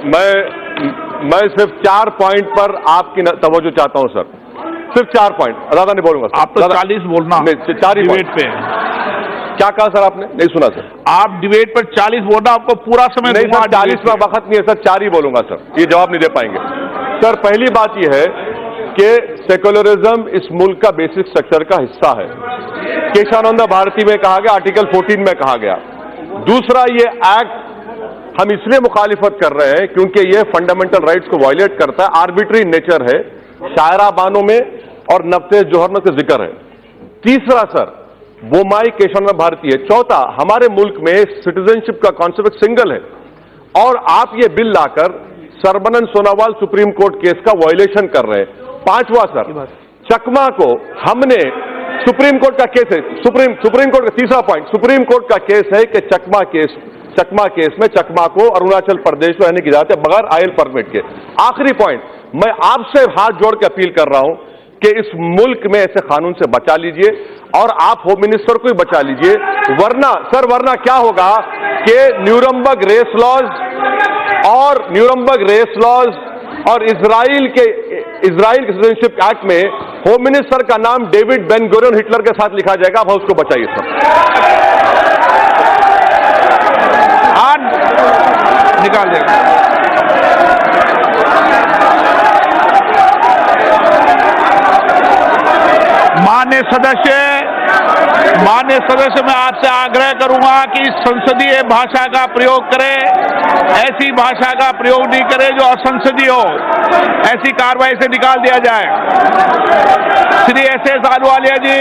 मैं सिर्फ 4 पॉइंट पर आपकी तवज्जो चाहता हूं सर, सिर्फ 4 पॉइंट, ज्यादा नहीं बोलूंगा सर। आप तो 40 बोलना नहीं, 4 ही डिबेट पे। क्या कहा सर आपने? नहीं सुना सर। आप डिबेट पर 40 बोलना, आपको पूरा समय नहीं सर, 40 में वक्त नहीं है सर, 4 ही बोलूंगा सर, ये जवाब नहीं दे पाएंगे सर। पहली बात यह है कि सेक्युलरिज्म इस मुल्क का बेसिक स्ट्रक्चर का हिस्सा है, केशवानंद भारती में कहा गया, आर्टिकल 14 में कहा गया। दूसरा, ये एक्ट हम इसलिए मुखालिफत कर रहे हैं क्योंकि ये फंडामेंटल राइट्स को वायलेट करता है, आर्बिट्री नेचर है, शायरा बानों में और नफ्ते जोहर में से जिक्र है। तीसरा सर, बोमाई केशवानंद भारती है। चौथा, हमारे मुल्क में सिटीजनशिप का कॉन्सेप्ट सिंगल है और आप ये बिल लाकर सरबनंद सोनोवाल सुप्रीम कोर्ट केस का वायलेशन कर रहे हैं। पांचवा सर, चकमा को हमने सुप्रीम कोर्ट का केस है, सुप्रीम कोर्ट का तीसरा पॉइंट, सुप्रीम कोर्ट का केस है कि चकमा केस में चकमा को अरुणाचल प्रदेश में रहने की इजाजत है बगैर आयल परमिट के। आखिरी पॉइंट, मैं आपसे हाथ जोड़ के अपील कर रहा हूं कि इस मुल्क में ऐसे कानून से बचा लीजिए और आप होम मिनिस्टर को ही बचा लीजिए, वरना क्या होगा कि न्यूरमबर्ग रेस लॉज और इजराइल के सिटीजनशिप एक्ट में होम मिनिस्टर का नाम डेविड बेन गुरियन हिटलर के साथ लिखा जाएगा। आप उसको बचाइए सर। निकाल देगा। माननीय सदस्य, मैं आपसे आग्रह करूंगा कि संसदीय भाषा का प्रयोग करें, ऐसी भाषा का प्रयोग नहीं करें जो असंसदीय हो, ऐसी कार्रवाई से निकाल दिया जाए। श्री एस एस अहलूवालिया जी।